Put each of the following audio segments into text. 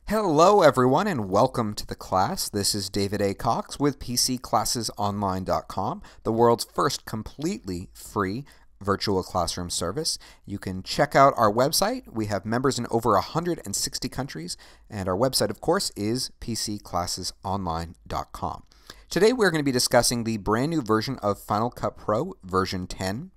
Hello everyone and welcome to the class. This is David A. Cox with PCClassesOnline.com, the world's first completely free virtual classroom service. You can check out our website. We have members in over 160 countries, and our website, of course, is PCClassesOnline.com. Today we're going to be discussing the brand new version of Final Cut Pro, version 10.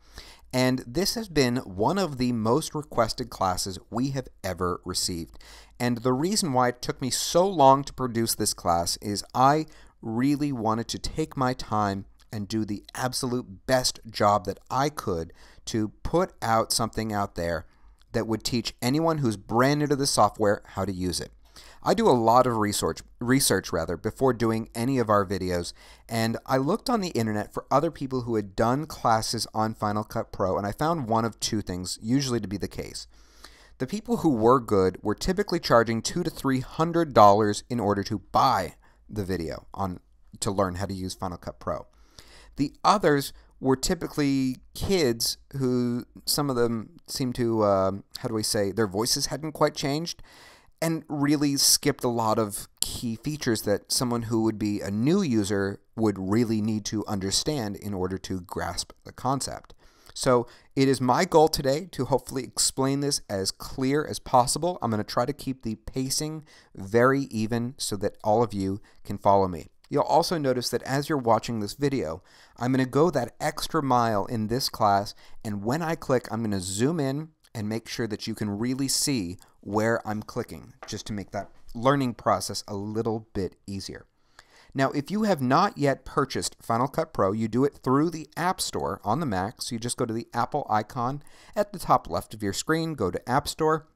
And this has been one of the most requested classes we have ever received. And the reason why it took me so long to produce this class is I really wanted to take my time and do the absolute best job that I could to put out something out there that would teach anyone who's brand new to the software how to use it. I do a lot of research before doing any of our videos, and I looked on the internet for other people who had done classes on Final Cut Pro, and I found one of two things usually to be the case. The people who were good were typically charging $200 to $300 in order to buy the video to learn how to use Final Cut Pro. The others were typically kids who, some of them seemed to, their voices hadn't quite changed, and really skipped a lot of key features that someone who would be a new user would really need to understand in order to grasp the concept. So it is my goal today to hopefully explain this as clear as possible. I'm going to try to keep the pacing very even so that all of you can follow me. You'll also notice that as you're watching this video, I'm going to go that extra mile in this class, and when I click, I'm going to zoom in and make sure that you can really see where I'm clicking, just to make that learning process a little bit easier. Now, if you have not yet purchased Final Cut Pro, you do it through the App Store on the Mac. So you just go to the Apple icon at the top left of your screen, go to App Store,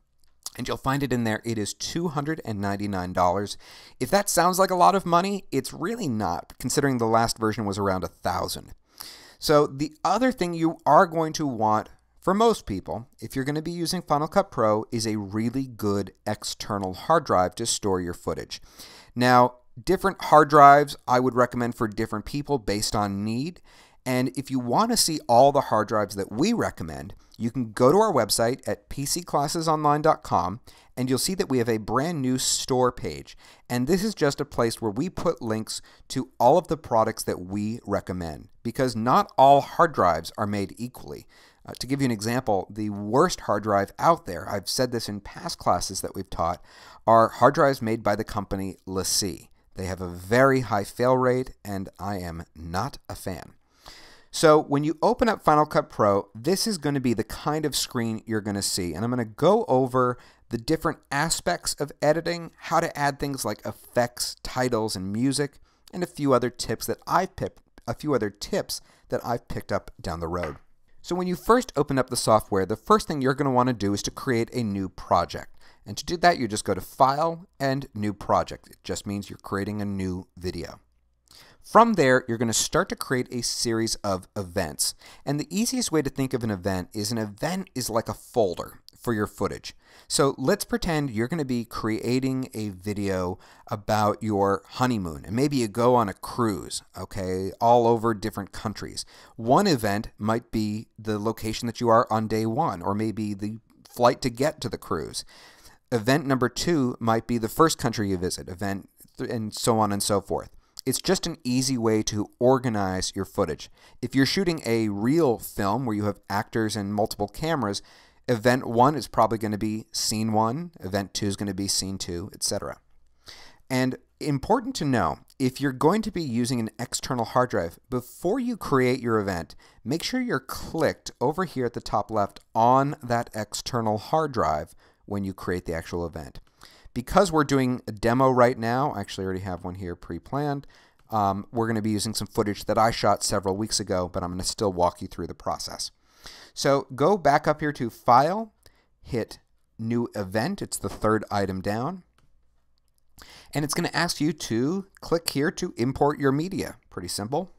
and you'll find it in there. It is $299. If that sounds like a lot of money, it's really not, considering the last version was around $1,000. So the other thing you are going to want for most people, if you're going to be using Final Cut Pro, is a really good external hard drive to store your footage. Now, different hard drives I would recommend for different people based on need. And if you want to see all the hard drives that we recommend, you can go to our website at PCClassesOnline.com, and you'll see that we have a brand new store page. And this is just a place where we put links to all of the products that we recommend, because not all hard drives are made equally. To give you an example, the worst hard drive out there, I've said this in past classes that we've taught, are hard drives made by the company LaCie. They have a very high fail rate, and I am not a fan. So when you open up Final Cut Pro, this is going to be the kind of screen you're going to see. And I'm going to go over the different aspects of editing, how to add things like effects, titles, and music, and a few other tips that I've picked up down the road. So when you first open up the software, the first thing you're going to want to do is to create a new project. And to do that, you just go to File and New Project. It just means you're creating a new video. From there, you're going to start to create a series of events. And the easiest way to think of an event is like a folder for your footage. So let's pretend you're going to be creating a video about your honeymoon, and maybe you go on a cruise, okay, all over different countries. One event might be the location that you are on day one, or maybe the flight to get to the cruise. Event number 2 might be the first country you visit, and so on and so forth. It's just an easy way to organize your footage. If you're shooting a real film where you have actors and multiple cameras, Event 1 is probably going to be Scene 1, Event 2 is going to be Scene 2, etc. And important to know, if you're going to be using an external hard drive, before you create your event, make sure you're clicked over here at the top left on that external hard drive when you create the actual event. Because we're doing a demo right now, I actually already have one here pre-planned, we're going to be using some footage that I shot several weeks ago, but I'm going to still walk you through the process. So go back up here to File, hit New Event, it's the third item down, and it's going to ask you to click here to import your media. Pretty simple.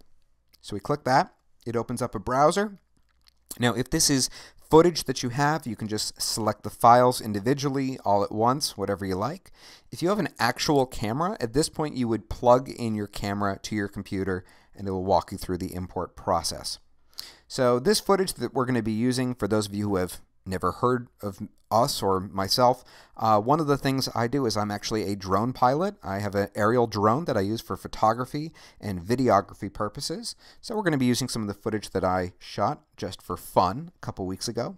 So we click that, it opens up a browser. Now if this is footage that you have, you can just select the files individually all at once, whatever you like. If you have an actual camera, at this point you would plug in your camera to your computer and it will walk you through the import process. So this footage that we're going to be using, for those of you who have never heard of us or myself, one of the things I do is I'm actually a drone pilot. I have an aerial drone that I use for photography and videography purposes. So we're going to be using some of the footage that I shot just for fun a couple weeks ago.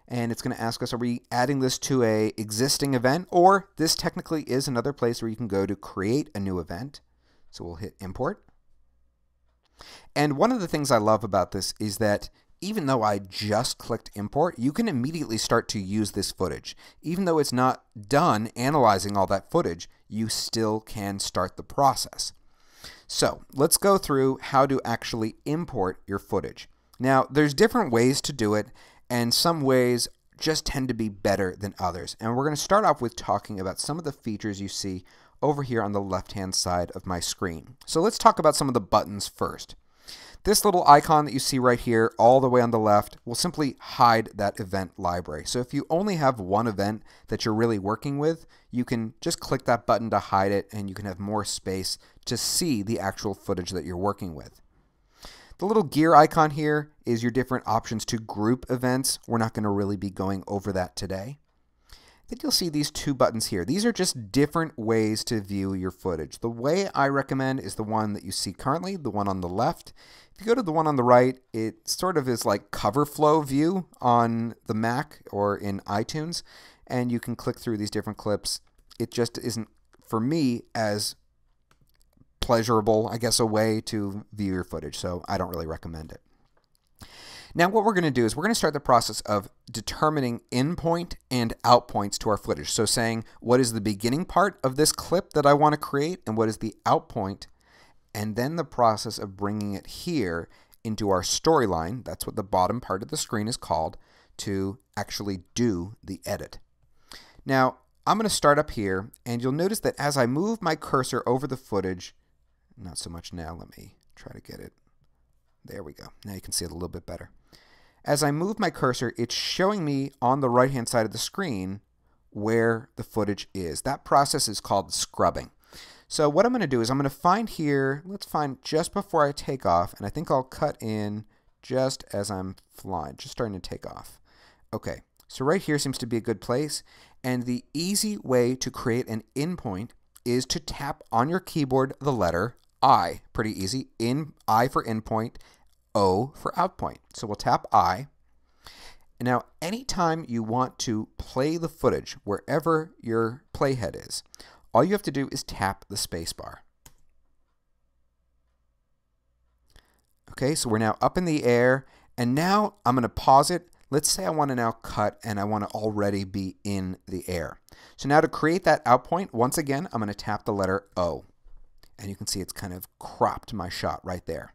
And it's going to ask us, are we adding this to an existing event, or this technically is another place where you can go to create a new event. So we'll hit import. And one of the things I love about this is that even though I just clicked import, you can immediately start to use this footage. Even though it's not done analyzing all that footage, you still can start the process. So let's go through how to actually import your footage. Now, there's different ways to do it, and some ways just tend to be better than others. And we're going to start off with talking about some of the features you see over here on the left-hand side of my screen. So let's talk about some of the buttons first. This little icon that you see right here all the way on the left will simply hide that event library. So if you only have one event that you're really working with, you can just click that button to hide it, and you can have more space to see the actual footage that you're working with. The little gear icon here is your different options to group events. We're not going to really be going over that today. Then you'll see these two buttons here. These are just different ways to view your footage. The way I recommend is the one that you see currently, the one on the left. If you go to the one on the right, it sort of is like cover flow view on the Mac or in iTunes, and you can click through these different clips. It just isn't, for me, as pleasurable, I guess, a way to view your footage, so I don't really recommend it. Now what we're going to do is we're going to start the process of determining in point and out points to our footage. So saying what is the beginning part of this clip that I want to create and what is the out point, and then the process of bringing it here into our storyline, that's what the bottom part of the screen is called, to actually do the edit. Now I'm going to start up here, and you'll notice that as I move my cursor over the footage, not so much now, let me try to get it. There we go. Now you can see it a little bit better. As I move my cursor, it's showing me on the right-hand side of the screen where the footage is. That process is called scrubbing. So what I'm going to do is I'm going to find here, let's find just before I take off, and I think I'll cut in just as I'm flying, just starting to take off. Okay, so right here seems to be a good place, and the easy way to create an in point is to tap on your keyboard the letter I. Pretty easy. I for in point, O for out point. So we'll tap I. And now anytime you want to play the footage wherever your playhead is, all you have to do is tap the space bar. Okay, so we're now up in the air, and now I'm going to pause it. Let's say I want to now cut and I want to already be in the air. So now to create that out point, once again, I'm going to tap the letter O. And you can see it's kind of cropped my shot right there.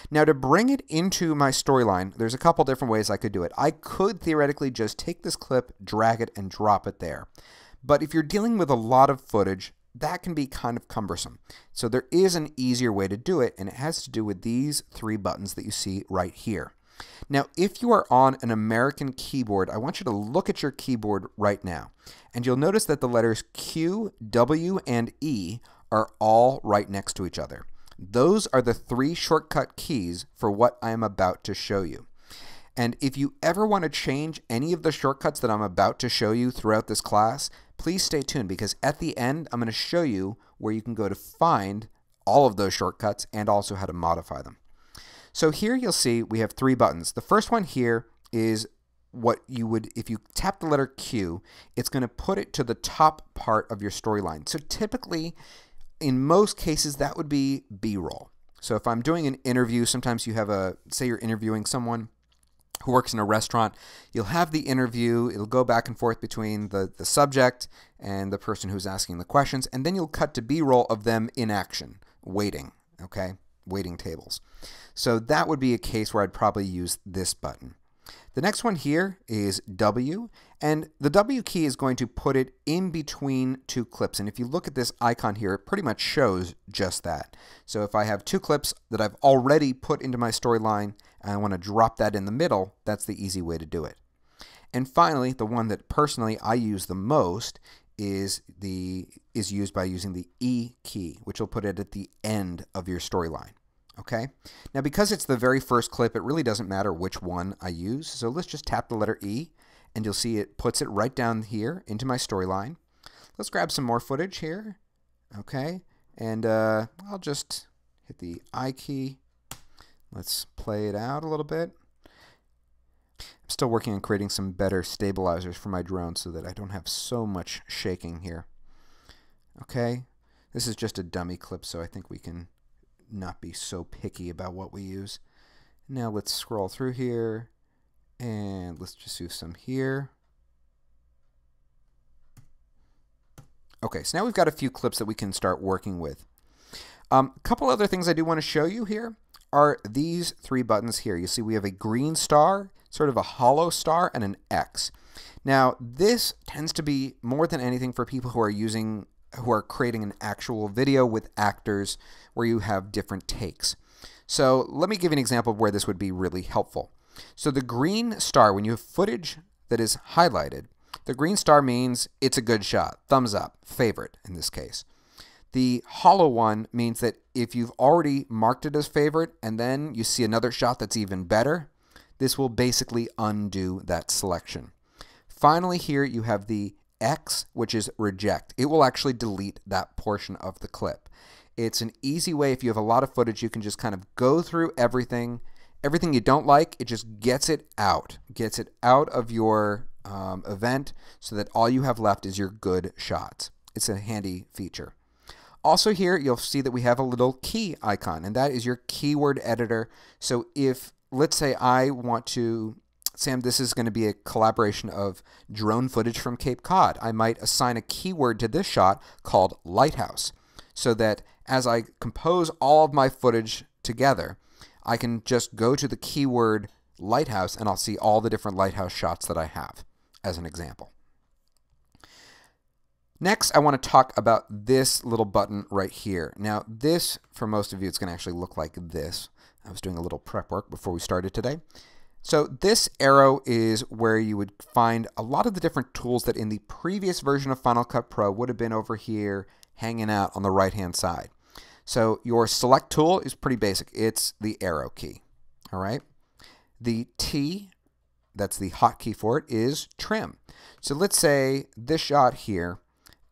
Now to bring it into my storyline, there's a couple different ways I could do it. I could theoretically just take this clip, drag it, and drop it there. But if you're dealing with a lot of footage, that can be kind of cumbersome. So there is an easier way to do it, and it has to do with these three buttons that you see right here. Now, if you are on an American keyboard, I want you to look at your keyboard right now, and you'll notice that the letters Q, W, and E are all right next to each other. Those are the three shortcut keys for what I am about to show you. And if you ever want to change any of the shortcuts that I'm about to show you throughout this class, please stay tuned, because at the end I'm going to show you where you can go to find all of those shortcuts and also how to modify them. So here you'll see we have three buttons. The first one here is what you would, if you tap the letter Q, it's going to put it to the top part of your storyline. So typically, in most cases, that would be B-roll. So if I'm doing an interview, sometimes you have say you're interviewing someone who works in a restaurant, you'll have the interview, it'll go back and forth between the subject and the person who's asking the questions, and then you'll cut to B-roll of them in action, waiting, okay? Waiting tables. So that would be a case where I'd probably use this button. The next one here is W, and the W key is going to put it in between two clips. And if you look at this icon here, it pretty much shows just that. So if I have two clips that I've already put into my storyline and I want to drop that in the middle, that's the easy way to do it. And finally, the one that personally I use the most is used by using the E key, which will put it at the end of your storyline. Okay, now because it's the very first clip, it really doesn't matter which one I use. So let's just tap the letter E, and you'll see it puts it right down here into my storyline. Let's grab some more footage here. Okay, and I'll just hit the I key. Let's play it out a little bit. I'm still working on creating some better stabilizers for my drone so that I don't have so much shaking here. Okay, this is just a dummy clip, so I think we can not be so picky about what we use. Now let's scroll through here, and let's just do some here. Okay, so now we've got a few clips that we can start working with. A couple other things I do want to show you here are these three buttons here. You see we have a green star, sort of a hollow star, and an X. Now this tends to be more than anything for people who are creating an actual video with actors where you have different takes. So let me give you an example of where this would be really helpful. So the green star, when you have footage that is highlighted, the green star means it's a good shot, thumbs up, favorite in this case. The hollow one means that if you've already marked it as favorite and then you see another shot that's even better, this will basically undo that selection. Finally here you have the X, which is reject. It will actually delete that portion of the clip. It's an easy way. If you have a lot of footage, you can just kind of go through everything you don't like, it just gets it out of your event so that all you have left is your good shots. It's a handy feature. Also here, you'll see that we have a little key icon, and that is your keyword editor. So if, let's say I want to, Sam, this is going to be a collaboration of drone footage from Cape Cod. I might assign a keyword to this shot called lighthouse, so that as I compose all of my footage together, I can just go to the keyword lighthouse and I'll see all the different lighthouse shots that I have, as an example. Next, I want to talk about this little button right here. Now this, for most of you, it's going to actually look like this. I was doing a little prep work before we started today. So this arrow is where you would find a lot of the different tools that in the previous version of Final Cut Pro would have been over here hanging out on the right-hand side. So your select tool is pretty basic. It's the arrow key. All right. The T, that's the hotkey for it, is trim. So let's say this shot here,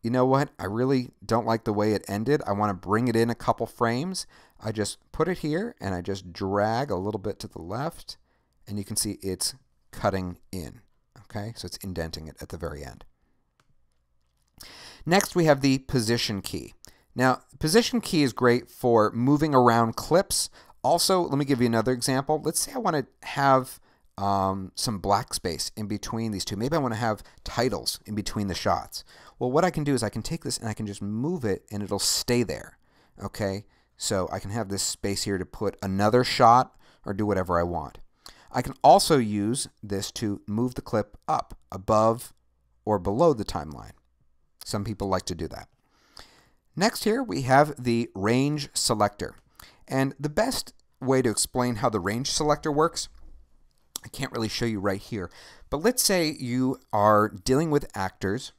you know what? I really don't like the way it ended. I want to bring it in a couple frames. I just put it here and I just drag a little bit to the left, and you can see it's cutting in. Okay, so it's indenting it at the very end. Next, we have the position key. Now, position key is great for moving around clips. Also, let me give you another example. Let's say I want to have some black space in between these two. Maybe I want to have titles in between the shots. Well, what I can do is I can take this and I can just move it and it'll stay there. Okay, so I can have this space here to put another shot or do whatever I want. I can also use this to move the clip up, above, or below the timeline. Some people like to do that. Next here we have the range selector. And the best way to explain how the range selector works, I can't really show you right here, but let's say you are dealing with actors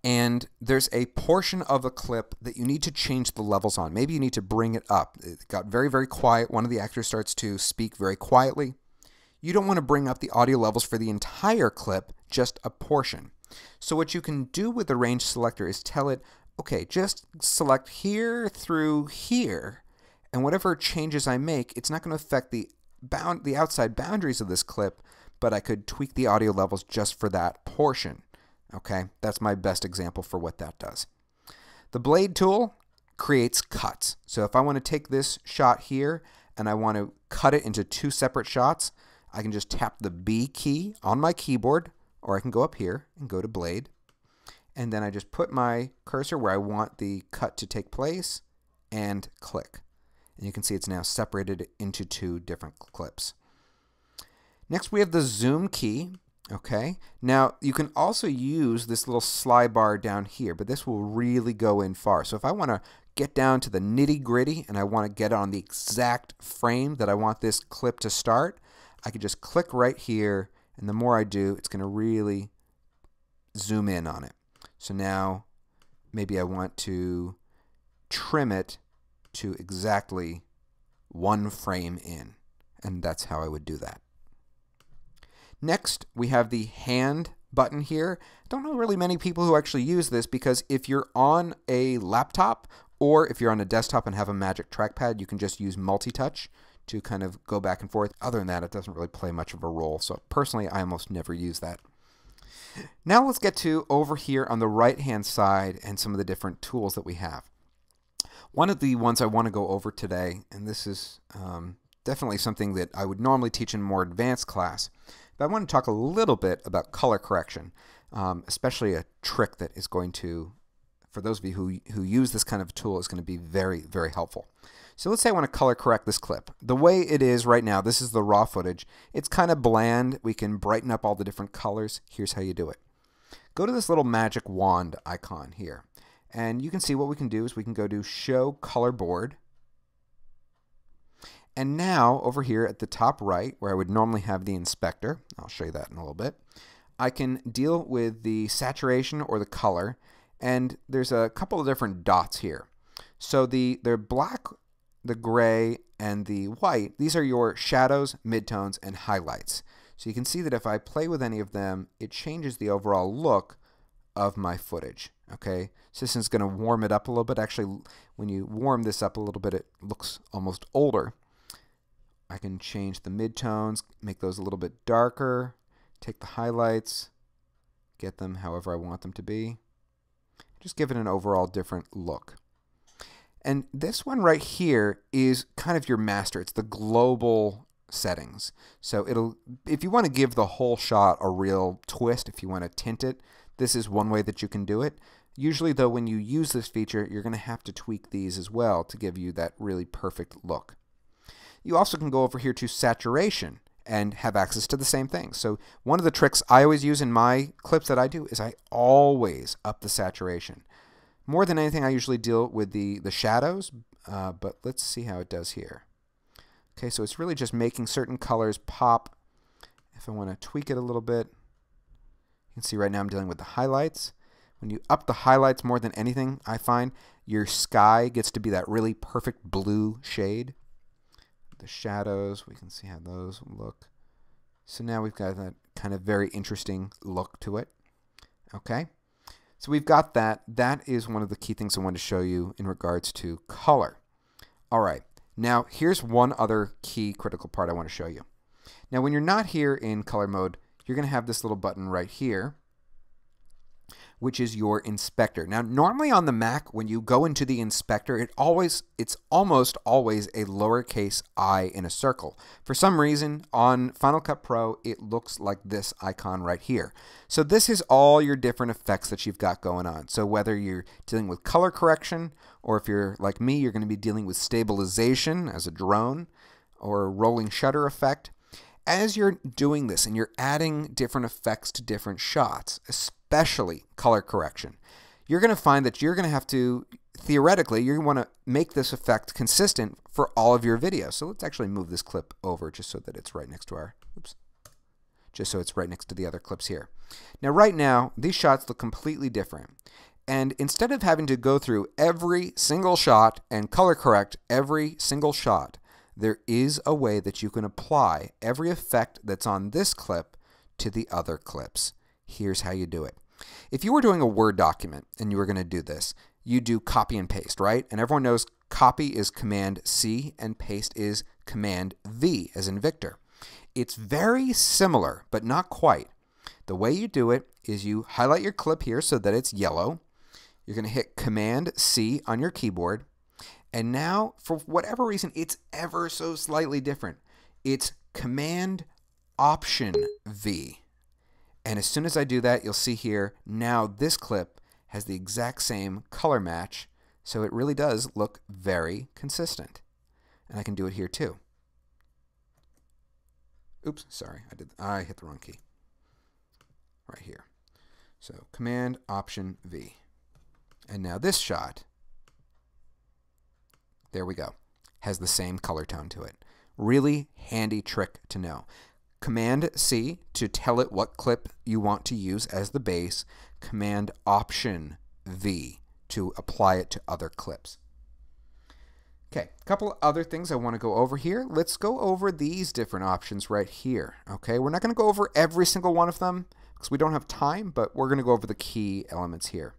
and there's a portion of a clip that you need to change the levels on. Maybe you need to bring it up. It got very, very quiet. One of the actors starts to speak very quietly. You don't want to bring up the audio levels for the entire clip, just a portion. So what you can do with the range selector is tell it, okay, just select here through here, and whatever changes I make, it's not going to affect the outside boundaries of this clip, but I could tweak the audio levels just for that portion. Okay, that's my best example for what that does. The blade tool creates cuts. So if I want to take this shot here and I want to cut it into two separate shots, I can just tap the B key on my keyboard, or I can go up here and go to blade, and then I just put my cursor where I want the cut to take place and click. And you can see it's now separated into two different clips. Next we have the zoom key. Okay, now you can also use this little slide bar down here, but this will really go in far. So if I want to get down to the nitty gritty and I want to get on the exact frame that I want this clip to start, I can just click right here, and the more I do, it's going to really zoom in on it. So now maybe I want to trim it to exactly one frame in, and that's how I would do that. Next, we have the hand button here. Don't know really many people who actually use this, because if you're on a laptop or if you're on a desktop and have a Magic Trackpad, you can just use multi-touch to kind of go back and forth. Other than that, it doesn't really play much of a role. So personally, I almost never use that. Now let's get to over here on the right-hand side and some of the different tools that we have. One of the ones I want to go over today, and this is definitely something that I would normally teach in a more advanced class, but I want to talk a little bit about color correction, especially a trick that is going to, for those of you who use this kind of tool, is going to be very, very helpful. So let's say I want to color correct this clip. The way it is right now, this is the raw footage. It's kind of bland. We can brighten up all the different colors. Here's how you do it. Go to this little magic wand icon here. And you can see what we can do is we can go to Show Color Board. And now over here at the top right, where I would normally have the inspector, I'll show you that in a little bit, I can deal with the saturation or the color, and there's a couple of different dots here. So the black, the gray, and the white, these are your shadows, midtones, and highlights. So you can see that if I play with any of them, it changes the overall look of my footage. Okay, so this is going to warm it up a little bit. Actually, when you warm this up a little bit, it looks almost older. I can change the midtones, make those a little bit darker, take the highlights, get them however I want them to be. Just give it an overall different look. And this one right here is kind of your master. It's the global settings. So if you want to give the whole shot a real twist, if you want to tint it, this is one way that you can do it. Usually, though, when you use this feature, you're going to have to tweak these as well to give you that really perfect look. You also can go over here to saturation and have access to the same thing. So one of the tricks I always use in my clips that I do is I always up the saturation. More than anything, I usually deal with the shadows, but let's see how it does here. Okay, so it's really just making certain colors pop. If I want to tweak it a little bit, you can see right now I'm dealing with the highlights. When you up the highlights more than anything, I find your sky gets to be that really perfect blue shade. The shadows, we can see how those look. So now we've got that kind of very interesting look to it. Okay, so we've got that. That is one of the key things I wanted to show you in regards to color. All right, now here's one other key critical part I want to show you. Now when you're not here in color mode, you're going to have this little button right here, which is your inspector. Now, normally on the Mac, when you go into the inspector, it's almost always a lowercase I in a circle. For some reason, on Final Cut Pro, it looks like this icon right here. So this is all your different effects that you've got going on. So whether you're dealing with color correction, or if you're like me, you're going to be dealing with stabilization as a drone, or a rolling shutter effect. As you're doing this and you're adding different effects to different shots, especially color correction, you're going to find that you're going to have to, theoretically, you want to make this effect consistent for all of your videos. So let's actually move this clip over just so that it's right next to our, just so it's right next to the other clips here. Now, right now, these shots look completely different. And instead of having to go through every single shot and color correct every single shot, there is a way that you can apply every effect that's on this clip to the other clips. Here's how you do it. If you were doing a Word document and you were going to do this, you do copy and paste, right? And everyone knows copy is Command C and paste is Command V, as in Victor. It's very similar, but not quite. The way you do it is you highlight your clip here so that it's yellow. You're going to hit Command C on your keyboard. And now, for whatever reason, it's ever so slightly different. It's Command Option V. And as soon as I do that, you'll see here, now this clip has the exact same color match, so it really does look very consistent. And I can do it here too. Oops, sorry, I hit the wrong key. Right here. So Command Option V. And now this shot, there we go, has the same color tone to it. Really handy trick to know. Command C to tell it what clip you want to use as the base. Command Option V to apply it to other clips. Okay, a couple of other things I want to go over here. Let's go over these different options right here. Okay, we're not going to go over every single one of them because we don't have time, but we're going to go over the key elements here.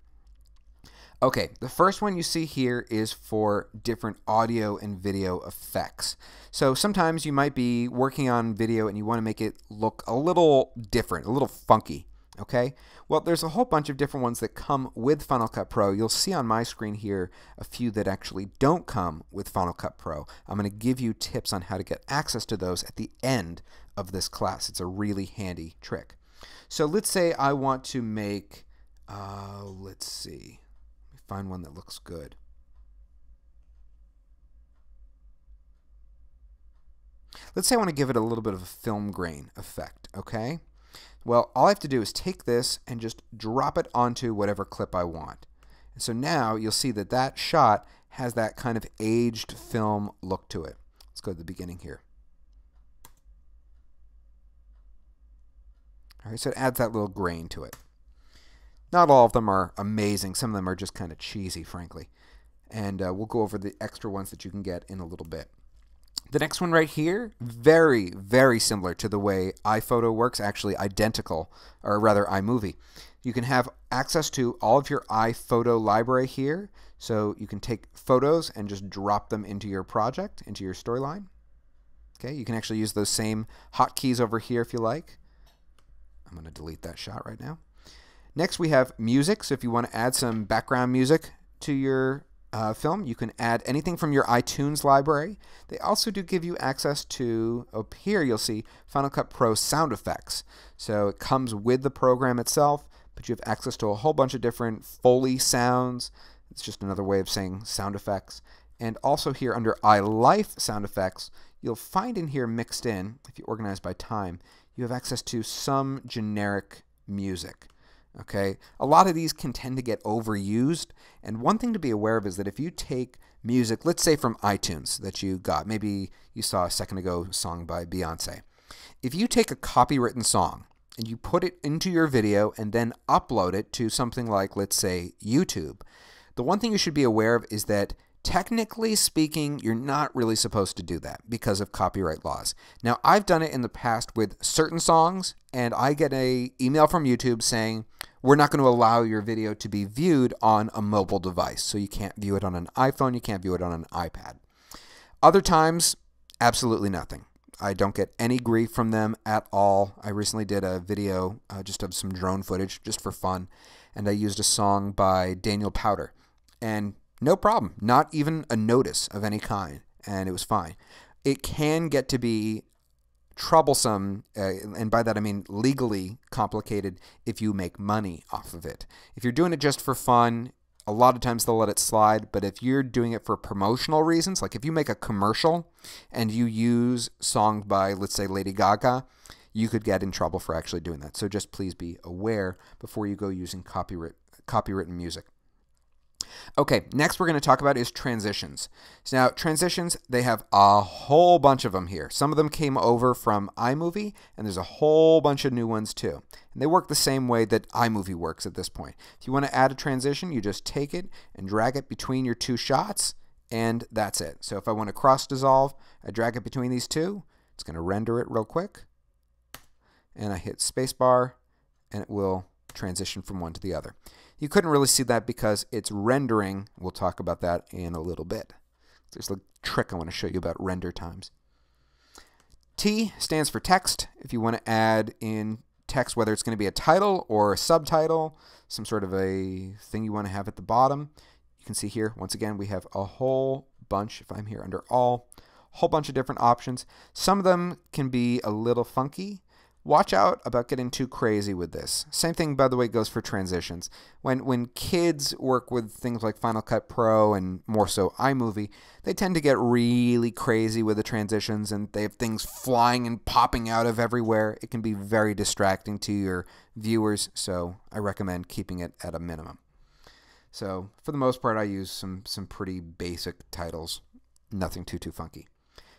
Okay, the first one you see here is for different audio and video effects. So sometimes you might be working on video and you want to make it look a little different, a little funky. Okay, well, there's a whole bunch of different ones that come with Final Cut Pro. You'll see on my screen here a few that actually don't come with Final Cut Pro. I'm going to give you tips on how to get access to those at the end of this class. It's a really handy trick. So let's say I want to make, let's see, let me find one that looks good. Let's say I want to give it a little bit of a film grain effect, okay? Well, all I have to do is take this and just drop it onto whatever clip I want. And so now you'll see that that shot has that kind of aged film look to it. Let's go to the beginning here. All right, so it adds that little grain to it. Not all of them are amazing. Some of them are just kind of cheesy, frankly. And we'll go over the extra ones that you can get in a little bit. The next one right here, very, very similar to the way iPhoto works, actually identical, or rather iMovie. You can have access to all of your iPhoto library here, so you can take photos and just drop them into your project, into your storyline. Okay, you can actually use those same hotkeys over here if you like. I'm going to delete that shot right now. Next we have music, so if you want to add some background music to your film, you can add anything from your iTunes library. They also do give you access to, up here you'll see Final Cut Pro sound effects. So it comes with the program itself, but you have access to a whole bunch of different Foley sounds. It's just another way of saying sound effects. And also here under iLife sound effects, you'll find in here mixed in, if you organize by time, you have access to some generic music. Okay, a lot of these can tend to get overused, and one thing to be aware of is that if you take music, let's say from iTunes that you got, maybe you saw a second ago a song by Beyonce. If you take a copywritten song and you put it into your video and then upload it to something like, let's say, YouTube, the one thing you should be aware of is that technically speaking, you're not really supposed to do that because of copyright laws. Now, I've done it in the past with certain songs, and I get an email from YouTube saying, we're not going to allow your video to be viewed on a mobile device. So you can't view it on an iPhone, you can't view it on an iPad. Other times, absolutely nothing. I don't get any grief from them at all. I recently did a video just of some drone footage, just for fun, and I used a song by Daniel Powter. And no problem, not even a notice of any kind, and it was fine. It can get to be troublesome, and by that I mean legally complicated if you make money off of it. If you're doing it just for fun, a lot of times they'll let it slide, but if you're doing it for promotional reasons, like if you make a commercial and you use songs by, let's say, Lady Gaga, you could get in trouble for actually doing that. So just please be aware before you go using copywritten music. Okay, next we're going to talk about is transitions. So now transitions, they have a whole bunch of them here. Some of them came over from iMovie, and there's a whole bunch of new ones too. And they work the same way that iMovie works at this point. If you want to add a transition, you just take it and drag it between your two shots, and that's it. So if I want to cross dissolve, I drag it between these two. It's going to render it real quick. And I hit spacebar, and it will transition from one to the other. You couldn't really see that because it's rendering. We'll talk about that in a little bit. There's a trick I want to show you about render times. T stands for text. If you want to add in text, whether it's going to be a title or a subtitle, some sort of a thing you want to have at the bottom, you can see here, once again, we have a whole bunch, if I'm here under all, a whole bunch of different options. Some of them can be a little funky. Watch out about getting too crazy with this. Same thing, by the way, goes for transitions. When kids work with things like Final Cut Pro and more so iMovie, they tend to get really crazy with the transitions, and they have things flying and popping out of everywhere. It can be very distracting to your viewers, so I recommend keeping it at a minimum. So for the most part, I use some pretty basic titles, nothing too funky.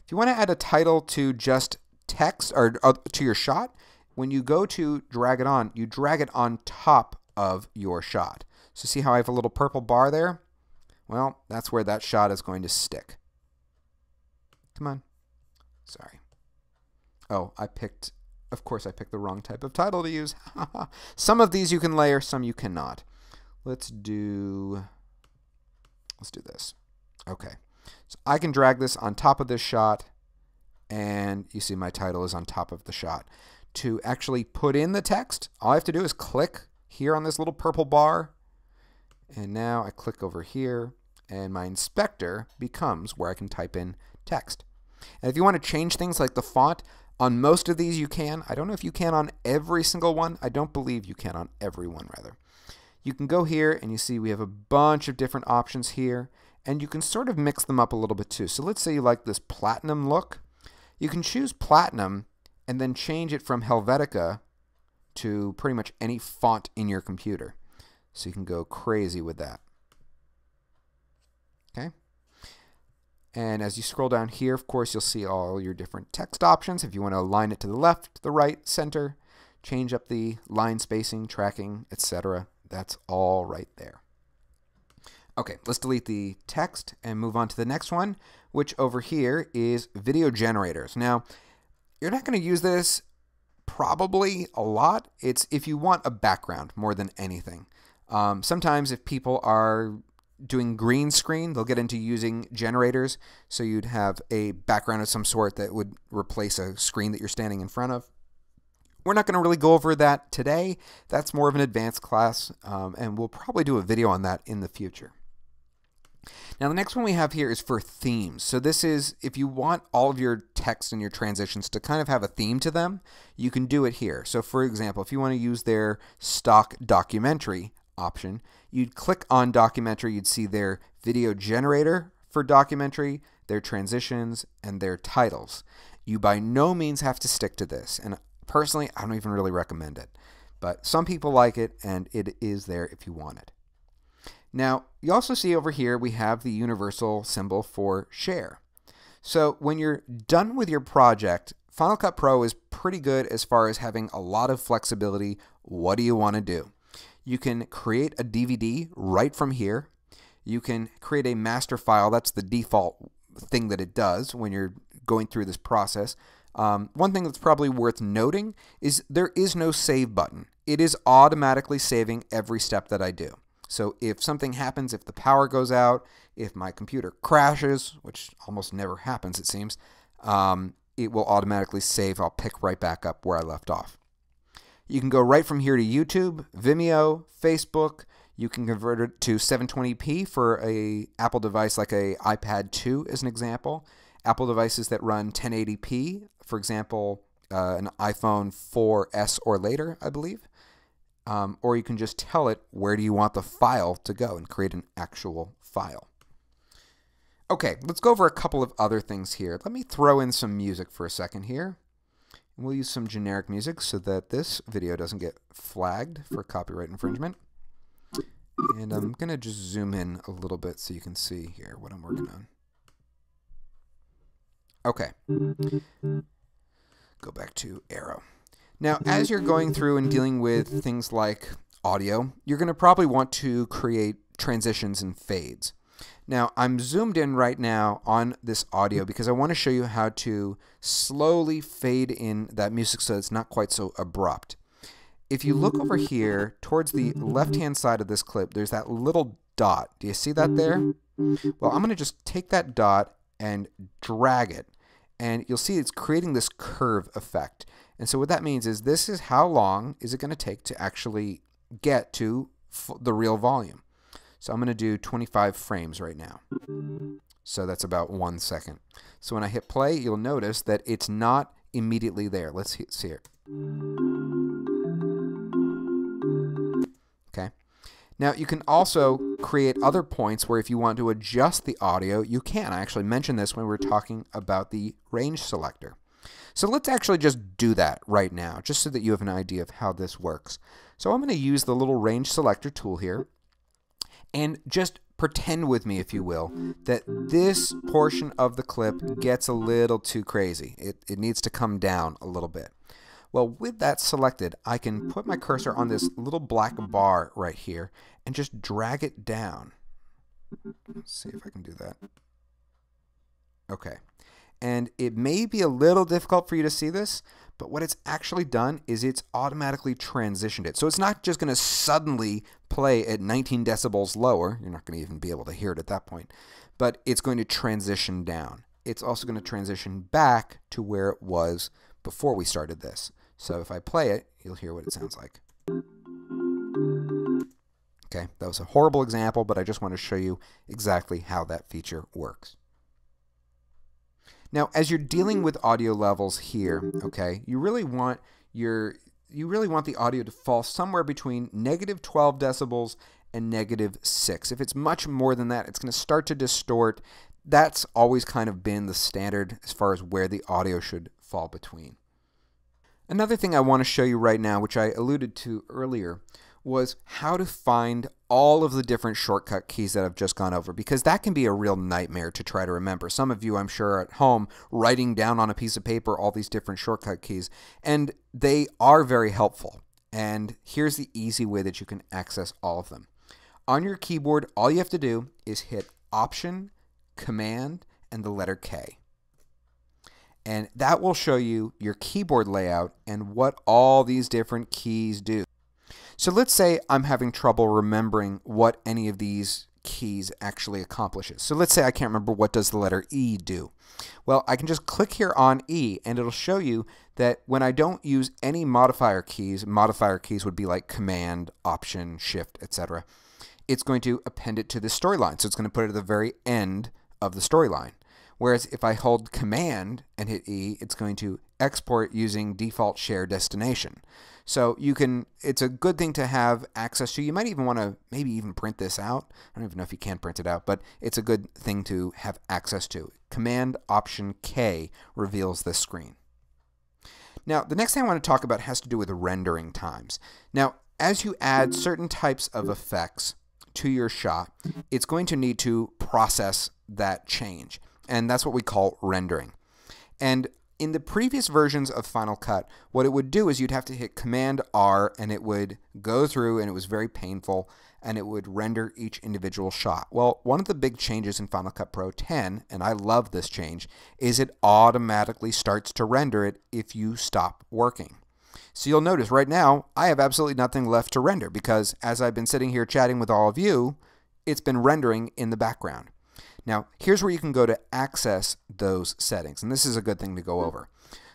If you want to add a title to just text or to your shot, when you go to drag it on, you drag it on top of your shot. So see how I have a little purple bar there? Well, that's where that shot is going to stick. Come on. Sorry. Oh, of course I picked the wrong type of title to use. Some of these you can layer, some you cannot. Let's do this. Okay. So I can drag this on top of this shot, and you see my title is on top of the shot. To actually put in the text, all I have to do is click here on this little purple bar, and now I click over here, and my inspector becomes where I can type in text. And if you want to change things like the font, on most of these you can. I don't know if you can on every single one. I don't believe you can on every one, rather. You can go here, and you see we have a bunch of different options here, and you can sort of mix them up a little bit too. So let's say you like this platinum look. You can choose platinum and then change it from Helvetica to pretty much any font in your computer. So you can go crazy with that. Okay. And as you scroll down here, of course, you'll see all your different text options. If you want to align it to the left, the right, center, change up the line spacing, tracking, etc. That's all right there. Okay, let's delete the text and move on to the next one, which over here is video generators. Now, you're not going to use this probably a lot. It's if you want a background more than anything. Sometimes if people are doing green screen, they'll get into using generators. So you'd have a background of some sort that would replace a screen that you're standing in front of. We're not going to really go over that today. That's more of an advanced class, and we'll probably do a video on that in the future. Now the next one we have here is for themes. So this is if you want all of your text and your transitions to kind of have a theme to them, you can do it here. So for example, if you want to use their stock documentary option, you'd click on documentary, you'd see their video generator for documentary, their transitions, and their titles. You by no means have to stick to this, and personally, I don't even really recommend it. But some people like it, and it is there if you want it. Now, you also see over here we have the universal symbol for share. So when you're done with your project, Final Cut Pro is pretty good as far as having a lot of flexibility. What do you want to do? You can create a DVD right from here. You can create a master file. That's the default thing that it does when you're going through this process. One thing that's probably worth noting is there is no save button. It is automatically saving every step that I do. So if something happens, if the power goes out, if my computer crashes, which almost never happens it seems, it will automatically save. I'll pick right back up where I left off. You can go right from here to YouTube, Vimeo, Facebook. You can convert it to 720p for an Apple device like a iPad 2 as an example. Apple devices that run 1080p, for example, an iPhone 4S or later, I believe. Or you can just tell it where do you want the file to go and create an actual file. Okay, let's go over a couple of other things here. Let me throw in some music for a second here. And we'll use some generic music so that this video doesn't get flagged for copyright infringement. And I'm going to just zoom in a little bit so you can see here what I'm working on. Okay. Go back to Aero. Now, as you're going through and dealing with things like audio, you're going to probably want to create transitions and fades. Now, I'm zoomed in right now on this audio because I want to show you how to slowly fade in that music so it's not quite so abrupt. If you look over here towards the left-hand side of this clip, there's that little dot. Do you see that there? Well, I'm going to just take that dot and drag it, and you'll see it's creating this curve effect. And so what that means is this is how long is it going to take to actually get to the real volume. So I'm going to do 25 frames right now. So that's about 1 second. So when I hit play, you'll notice that it's not immediately there. Let's see it. Okay. Now you can also create other points where if you want to adjust the audio, you can. I actually mentioned this when we were talking about the range selector. So let's actually just do that right now, just so that you have an idea of how this works. So I'm going to use the little range selector tool here, and just pretend with me, if you will, that this portion of the clip gets a little too crazy. It needs to come down a little bit. Well, with that selected, I can put my cursor on this little black bar right here and just drag it down. Let's see if I can do that. Okay. And it may be a little difficult for you to see this, but what it's actually done is it's automatically transitioned it. So it's not just going to suddenly play at 19 decibels lower. You're not going to even be able to hear it at that point. But it's going to transition down. It's also going to transition back to where it was before we started this. So if I play it, you'll hear what it sounds like. Okay, that was a horrible example, but I just want to show you exactly how that feature works. Now, as you're dealing with audio levels here, okay, you really want the audio to fall somewhere between -12 decibels and -6. If it's much more than that, it's going to start to distort. That's always kind of been the standard as far as where the audio should fall between. Another thing I want to show you right now, which I alluded to earlier, was how to find all of the different shortcut keys that I've just gone over, because that can be a real nightmare to try to remember. Some of you, I'm sure, are at home writing down on a piece of paper all these different shortcut keys, and they are very helpful. And here's the easy way that you can access all of them. On your keyboard, all you have to do is hit Option, Command, and the letter K. And that will show you your keyboard layout and what all these different keys do. So let's say I'm having trouble remembering what any of these keys actually accomplishes. So let's say I can't remember what does the letter E do. Well, I can just click here on E and it'll show you that when I don't use any modifier keys would be like Command, Option, Shift, etc. It's going to append it to the storyline. So it's going to put it at the very end of the storyline. Whereas if I hold Command and hit E, it's going to export using default share destination. So it's a good thing to have access to. You might even want to maybe even print this out. I don't even know if you can print it out, but it's a good thing to have access to. Command Option K reveals this screen. Now, the next thing I want to talk about has to do with rendering times. Now, as you add certain types of effects to your shot, it's going to need to process that change. And that's what we call rendering. And in the previous versions of Final Cut, what it would do is you'd have to hit Command R and it would go through, and it was very painful, and it would render each individual shot. Well, one of the big changes in Final Cut Pro 10, and I love this change, is it automatically starts to render it if you stop working. So you'll notice right now, I have absolutely nothing left to render because as I've been sitting here chatting with all of you, it's been rendering in the background. Now, here's where you can go to access those settings, and this is a good thing to go over.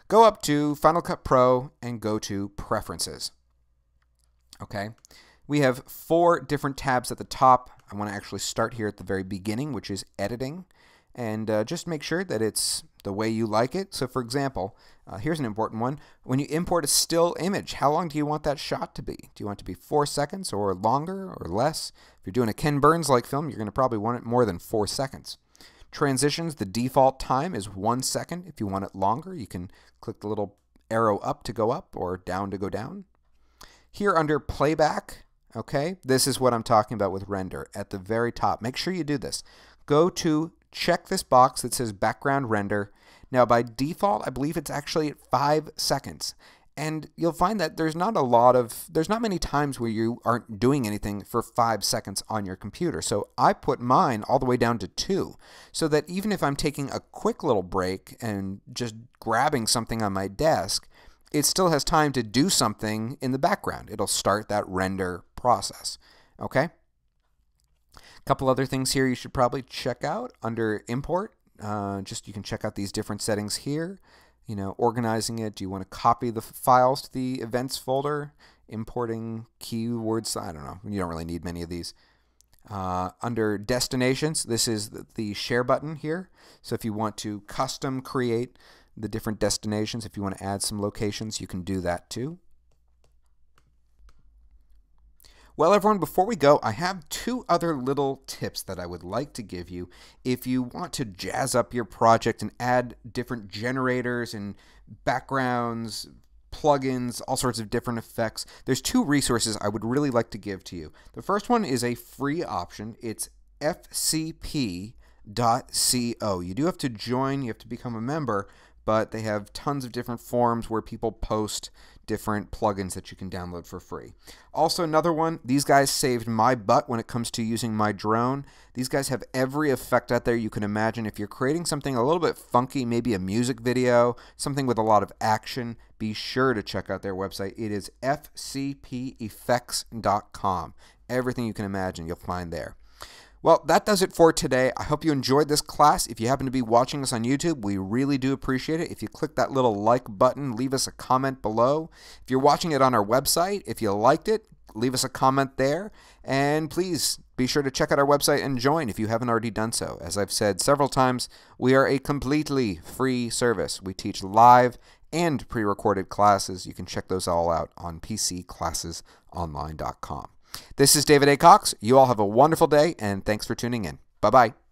Go up to Final Cut Pro and go to Preferences. Okay, we have 4 different tabs at the top. I want to actually start here at the very beginning, which is Editing, and just make sure that it's the way you like it. So for example, here's an important one. When you import a still image, how long do you want that shot to be? Do you want it to be 4 seconds or longer or less? If you're doing a Ken Burns-like film, you're going to probably want it more than 4 seconds. Transitions, the default time is 1 second. If you want it longer, you can click the little arrow up to go up or down to go down. Here under Playback, okay, this is what I'm talking about with render. At the very top, make sure you do this. Go to check this box that says background render. Now by default, I believe it's actually at 5 seconds. And you'll find that there's not many times where you aren't doing anything for 5 seconds on your computer. So I put mine all the way down to 2, so that even if I'm taking a quick little break and just grabbing something on my desk, it still has time to do something in the background. It'll start that render process. Okay? A couple other things here you should probably check out under Import. You can check out these different settings here. You know, organizing it. Do you want to copy the files to the events folder? Importing keywords. I don't know. You don't really need many of these. Under destinations, this is the share button here. So if you want to custom create the different destinations, if you want to add some locations, you can do that too. Well, everyone, before we go, I have 2 other little tips that I would like to give you if you want to jazz up your project and add different generators and backgrounds, plugins, all sorts of different effects. There's 2 resources I would really like to give to you. The first one is a free option. It's fcp.co. You do have to join, you have to become a member, but they have tons of different forums where people post different plugins that you can download for free. Also, another one, these guys saved my butt when it comes to using my drone. These guys have every effect out there you can imagine. If you're creating something a little bit funky, maybe a music video, something with a lot of action, be sure to check out their website. It is fcpeffects.com. Everything you can imagine you'll find there. Well, that does it for today. I hope you enjoyed this class. If you happen to be watching us on YouTube, we really do appreciate it. If you click that little like button, leave us a comment below. If you're watching it on our website, if you liked it, leave us a comment there. And please be sure to check out our website and join if you haven't already done so. As I've said several times, we are a completely free service. We teach live and pre-recorded classes. You can check those all out on pcclassesonline.com. This is David A. Cox. You all have a wonderful day, and thanks for tuning in. Bye-bye.